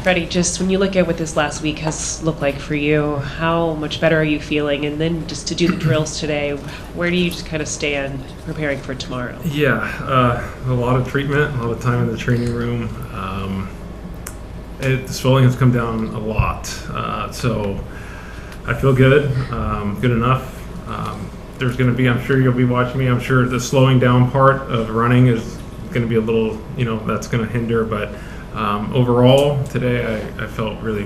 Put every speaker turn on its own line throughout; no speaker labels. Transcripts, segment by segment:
Freddie, just when you look at what this last week has looked like for you, how much better are you feeling? And then just to do the drills today, where do you just kind of stand preparing for tomorrow?
Yeah, a lot of treatment, a lot of time in the training room. The swelling has come down a lot, so I feel good, good enough. There's going to be, I'm sure you'll be watching me, I'm sure the slowing down part of running is going to be a little, that's going to hinder, but overall, today I felt really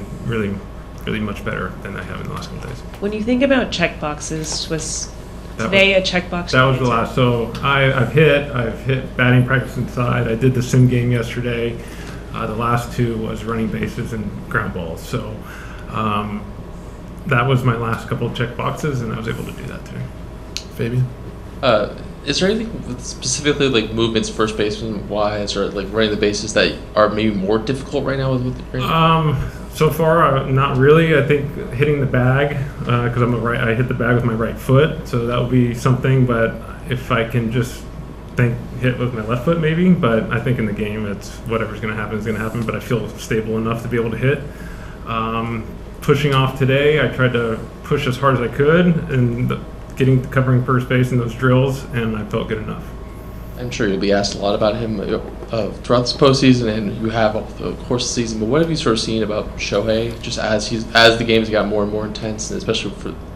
much better than I have in the last couple days.
When you think about check boxes, was today a check box?
That was the last. So I've hit batting practice inside. I did the sim game yesterday. The last two was running bases and ground balls. So that was my last couple of check boxes, and I was able to do that today.
Fabian?
Is there anything specifically like movements, first baseman wise, or like running the bases that are maybe more difficult right now with the training?
So far, not really. I think hitting the bag, because I hit the bag with my right foot, so that would be something. But if I can just hit with my left foot, maybe. But I think in the game, it's whatever's going to happen is going to happen. But I feel stable enough to be able to hit. Pushing off today, I tried to push as hard as I could and covering first base in those drills, and I felt good enough.
I'm sure you'll be asked a lot about him throughout this postseason, and you have over the course of the season. But what have you sort of seen about Shohei, just as the games got more and more intense, and especially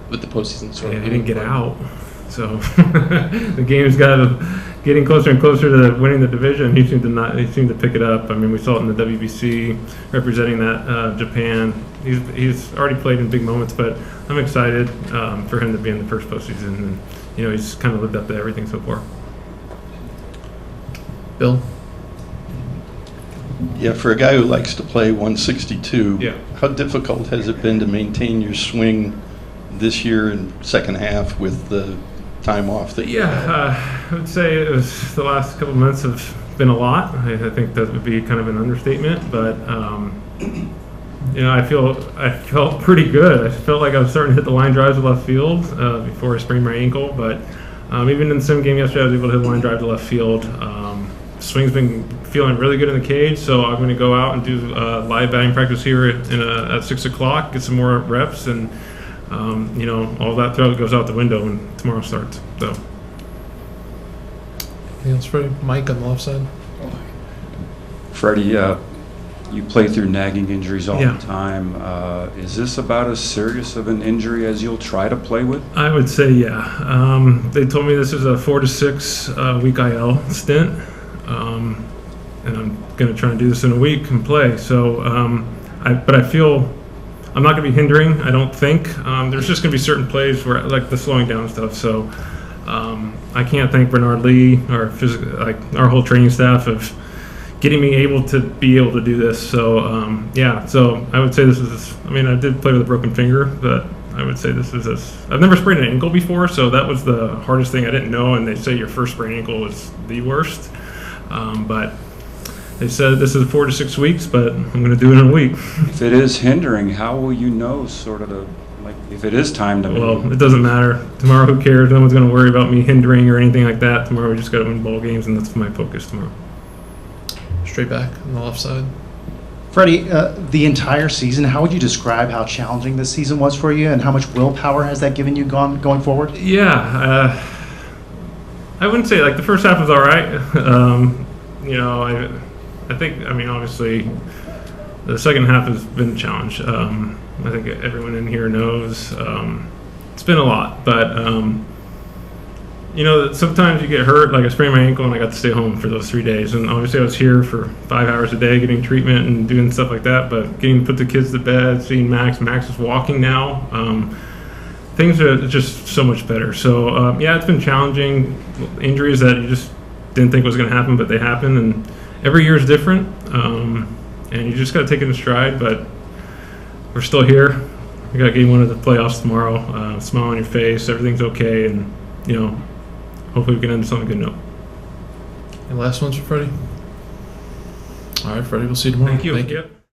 with the postseason sort of?
He didn't get out, so the games got getting closer and closer to winning the division. He seemed to pick it up. I mean, we saw it in the WBC representing that Japan. He's already played in big moments, but I'm excited for him to be in the first postseason, and he's kind of lived up to everything so far.
Bill?
Yeah, for a guy who likes to play 162, how difficult has it been to maintain your swing this year in second half with the time off that you had?
I would say the last couple of months have been a lot. I think that would be kind of an understatement, but I felt pretty good. I felt like I was starting to hit the line drives to left field before I sprained my ankle, but even in the sim game yesterday, I was able to hit a line drive to left field. Swing's been feeling really good in the cage, so I'm going to go out and do live batting practice here at 6 o'clock, get some more reps, and all that throw goes out the window when tomorrow starts. So.
Anything else, Freddie? Mike on the left side.
Freddie, you play through nagging injuries all the time. Is this about as serious of an injury as you'll try to play with?
I would say, yeah. They told me this is a 4 to 6 week IL stint, and I'm going to try and do this in a week and play. So, but I feel I'm not going to be hindering, I don't think. There's just going to be certain plays where, like the slowing down stuff. So I can't thank Bernard Lee, our whole training staff, of getting me able to do this. So so I would say this is. I mean, I did play with a broken finger, but I would say this is. I've never sprained an ankle before, so that was the hardest thing. I didn't know, and they say your first sprained ankle is the worst. But they said this is 4 to 6 weeks, but I'm going to do it in a week.
If it is hindering, how will you know if it is time to move?
Well, it doesn't matter. Tomorrow, who cares? No one's going to worry about me hindering or anything like that. Tomorrow, we just got to win ball games, and that's my focus tomorrow.
Straight back on the left side.
Freddie, the entire season, how would you describe how challenging this season was for you, and how much willpower has that given you going forward?
Yeah, I wouldn't say, the first half was all right. I think, obviously, the second half has been a challenge. I think everyone in here knows it's been a lot, but sometimes you get hurt. Like I sprained my ankle and I got to stay home for those 3 days, and obviously I was here for 5 hours a day getting treatment and doing stuff like that. But getting to put the kids to bed, seeing Max is walking now. Things are just so much better. So it's been challenging. Injuries that you just didn't think was going to happen, but they happen, and every year is different. And you just got to take it in stride. But we're still here. We got game 1 of the playoffs tomorrow. Smile on your face. Everything's okay, and hopefully we can end this on a good note.
And last one's for Freddie. All right, Freddie. We'll see you tomorrow.
Thank you.
Thank you.